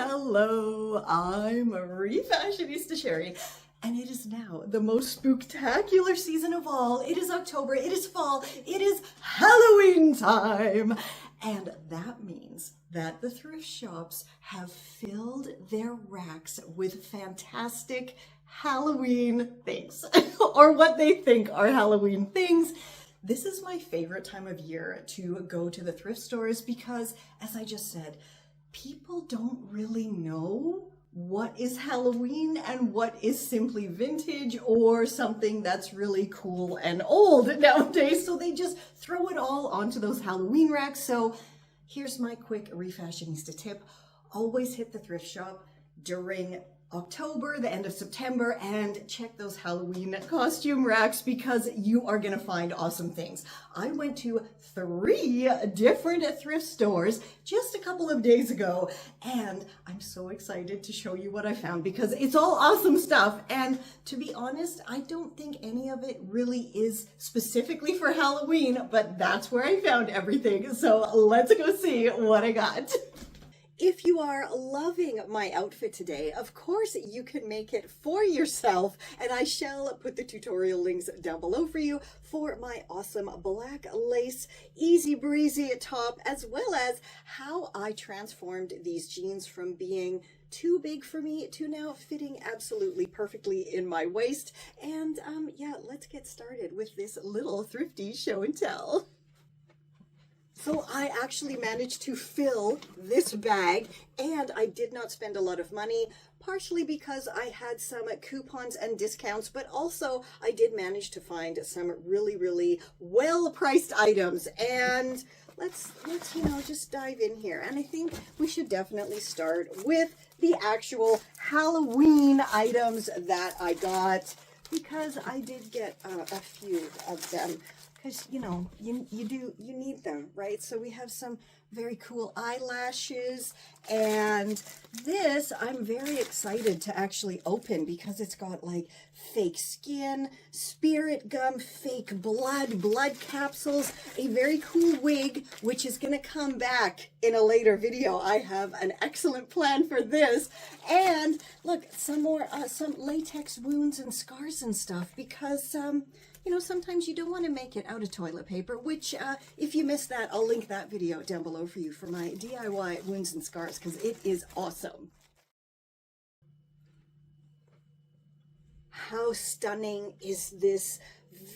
Hello, I'm Refashionista Sheri, and it is now the most spectacular season of all. It is October, it is fall, it is Halloween time, and that means that the thrift shops have filled their racks with fantastic Halloween things, or what they think are Halloween things. This is my favorite time of year to go to the thrift stores because, as I just said, people don't really know what is Halloween and what is simply vintage or something that's really cool and old nowadays. So they just throw it all onto those Halloween racks. So here's my quick Refashionista tip. Always hit the thrift shop during October, the end of September, and check those Halloween costume racks because you are gonna find awesome things. I went to 3 different thrift stores just a couple of days ago, and I'm so excited to show you what I found because it's all awesome stuff. And to be honest, I don't think any of it really is specifically for Halloween, but that's where I found everything. So let's go see what I got. If you are loving my outfit today, of course you can make it for yourself, and I shall put the tutorial links down below for you for my awesome black lace easy breezy top, as well as how I transformed these jeans from being too big for me to now fitting absolutely perfectly in my waist. And yeah, let's get started with this little thrifty show and tell. So I actually managed to fill this bag, and I did not spend a lot of money, partially because I had some coupons and discounts, but also I did manage to find some really well-priced items. And let's just dive in here. And I think we should definitely start with the actual Halloween items that I got, because I did get a few of them. Because, you need them, right? So we have some very cool eyelashes, and this I'm very excited to actually open because it's got like fake skin, spirit gum, fake blood capsules, a very cool wig, which is going to come back in a later video. I have an excellent plan for this. And look, some more, some latex wounds and scars and stuff, because, sometimes you don't want to make it out of toilet paper, which if you missed that, I'll link that video down below for you for my DIY wounds and scars, because it is awesome. How stunning is this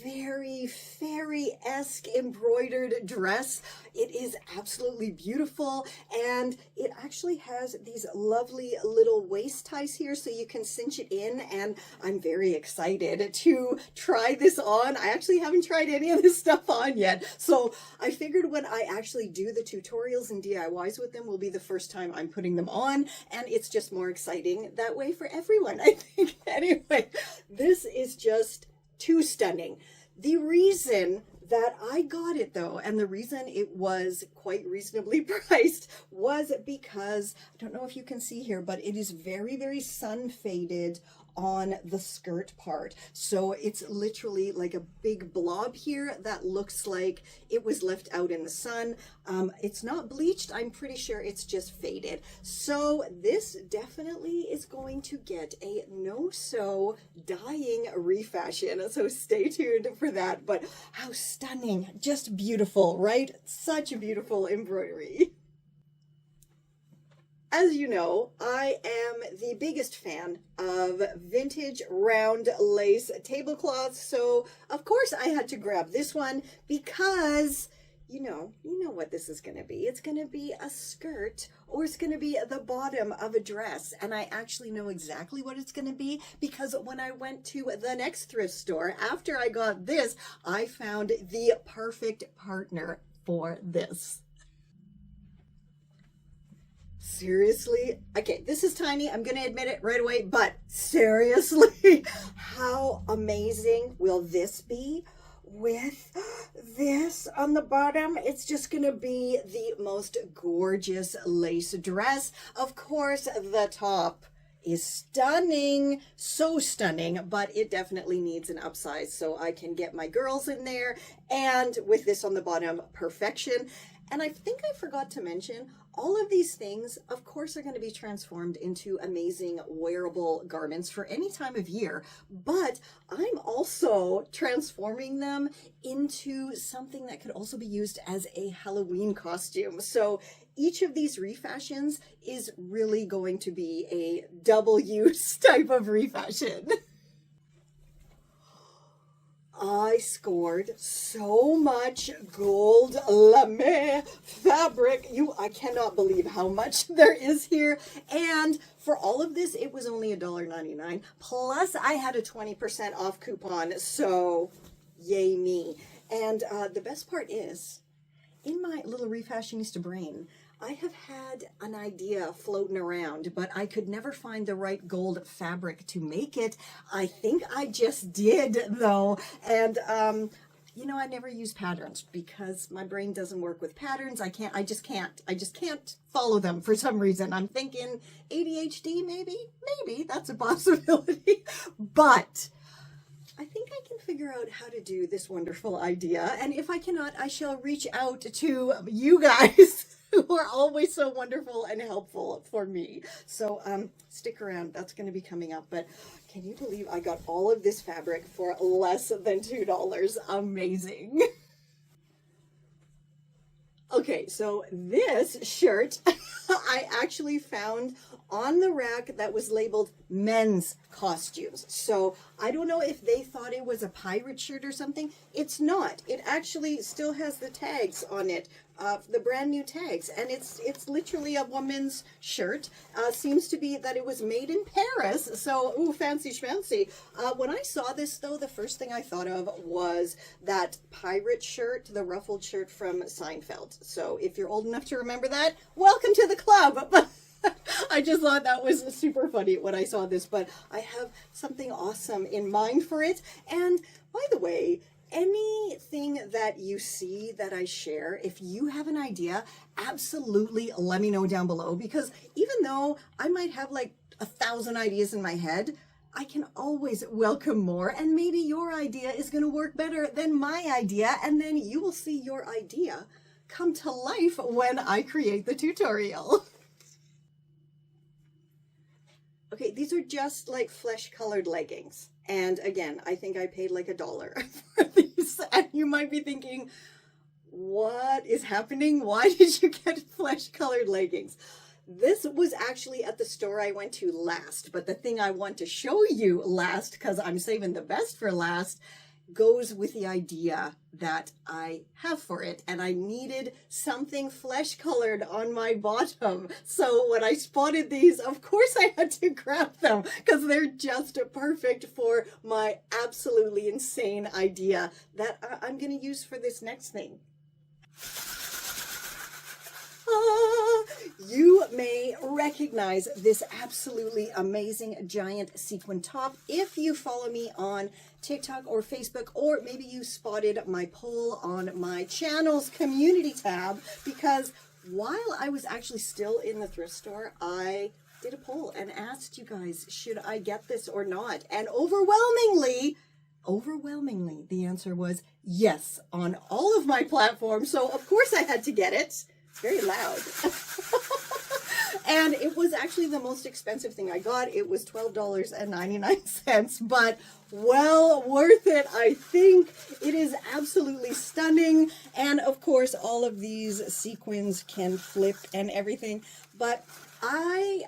very fairy-esque embroidered dress? It is absolutely beautiful, and it actually has these lovely little waist ties here so you can cinch it in, and I'm very excited to try this on. I actually haven't tried any of this stuff on yet, so I figured when I actually do the tutorials and DIYs with them will be the first time I'm putting them on, and it's just more exciting that way for everyone, I think. Anyway, this is just too stunning. The reason that I got it though, and the reason it was quite reasonably priced, was because, I don't know if you can see here, but it is very sun faded on the skirt part. So it's literally like a big blob here that looks like it was left out in the sun. It's not bleached. I'm pretty sure it's just faded. So this definitely is going to get a no-sew dyeing refashion. So stay tuned for that. But how stunning, just beautiful, right? Such a beautiful embroidery. As you know, I am the biggest fan of vintage round lace tablecloths, so of course I had to grab this one because you know what this is going to be. It's going to be a skirt, or it's going to be the bottom of a dress, and I actually know exactly what it's going to be because when I went to the next thrift store after I got this, I found the perfect partner for this. Seriously? Okay, this is tiny. I'm going to admit it right away, but seriously, how amazing will this be with this on the bottom? It's just going to be the most gorgeous lace dress. Of course, the top is stunning, so stunning, but it definitely needs an upsize so I can get my girls in there. And with this on the bottom, perfection. And I think I forgot to mention, all of these things, of course, are going to be transformed into amazing wearable garments for any time of year, but I'm also transforming them into something that could also be used as a Halloween costume. So each of these refashions is really going to be a double use type of refashion. I scored so much gold Lamé fabric. I cannot believe how much there is here. And for all of this, it was only $1.99. Plus, I had a 20% off coupon. So, yay me. And the best part is, in my little Refashionista brain, I have had an idea floating around, but I could never find the right gold fabric to make it. I think I just did, though. And, you know, I never use patterns because my brain doesn't work with patterns. I just can't follow them for some reason. I'm thinking ADHD, maybe that's a possibility. But I think I can figure out how to do this wonderful idea. And if I cannot, I shall reach out to you guys who are always so wonderful and helpful for me. So stick around. That's going to be coming up. But can you believe I got all of this fabric for less than $2? Amazing. Okay, so this shirt I actually found on the rack that was labeled men's costumes. So I don't know if they thought it was a pirate shirt or something. It's not. It actually still has the tags on it, the brand new tags, and it's literally a woman's shirt. Seems to be that it was made in Paris. So, ooh, fancy schmancy. When I saw this, though, the first thing I thought of was that pirate shirt, the ruffled shirt from Seinfeld. So if you're old enough to remember that, welcome to the club. But I just thought that was super funny when I saw this, but I have something awesome in mind for it. And by the way, anything that you see that I share, if you have an idea, absolutely let me know down below, because even though I might have like 1,000 ideas in my head, I can always welcome more, and maybe your idea is going to work better than my idea, and then you will see your idea come to life when I create the tutorial. Okay, these are just like flesh-colored leggings. And again, I think I paid like $1 for these. And you might be thinking, what is happening? Why did you get flesh-colored leggings? This was actually at the store I went to last. But the thing I want to show you last, because I'm saving the best for last, goes with the idea that I have for it, and I needed something flesh colored on my bottom. So when I spotted these, of course I had to grab them because they're just perfect for my absolutely insane idea that I'm going to use for this next thing. You may recognize this absolutely amazing giant sequin top if you follow me on TikTok or Facebook, or maybe you spotted my poll on my channel's community tab, because while I was actually still in the thrift store, I did a poll and asked you guys, should I get this or not? And overwhelmingly, the answer was yes on all of my platforms. So of course I had to get it. It's very loud. And it was actually the most expensive thing I got. It was $12.99, but well worth it, I think. It is absolutely stunning. And of course, all of these sequins can flip and everything. But I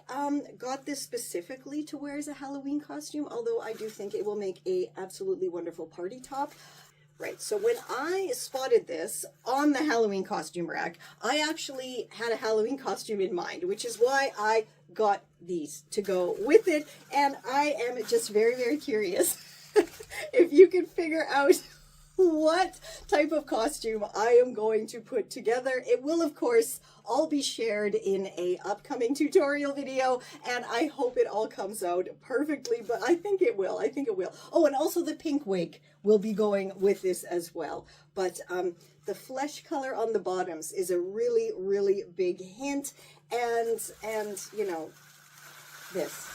got this specifically to wear as a Halloween costume, although I do think it will make a absolutely wonderful party top. Right, so when I spotted this on the Halloween costume rack, I actually had a Halloween costume in mind, which is why I got these to go with it. And I am just very, very curious if you can figure out what type of costume I am going to put together. It will, of course, all be shared in a upcoming tutorial video, and I hope it all comes out perfectly, but I think it will. Oh, and also the pink wig will be going with this as well. But the flesh color on the bottoms is a really, really big hint, and you know, this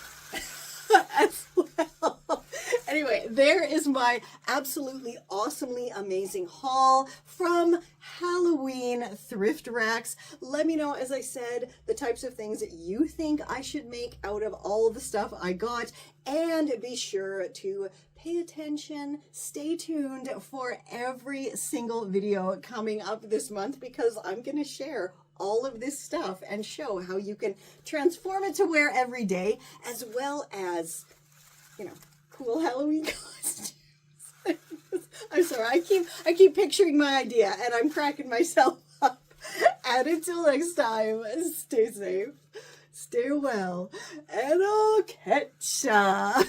as well. Anyway, there is my absolutely awesomely amazing haul from Halloween thrift racks. Let me know, as I said, the types of things that you think I should make out of all of the stuff I got, and be sure to pay attention, stay tuned for every single video coming up this month, because I'm going to share all of this stuff and show how you can transform it to wear every day, as well as, you know, cool Halloween costumes. I'm sorry, I keep picturing my idea and I'm cracking myself up. And until next time, stay safe, stay well, and I'll catch ya.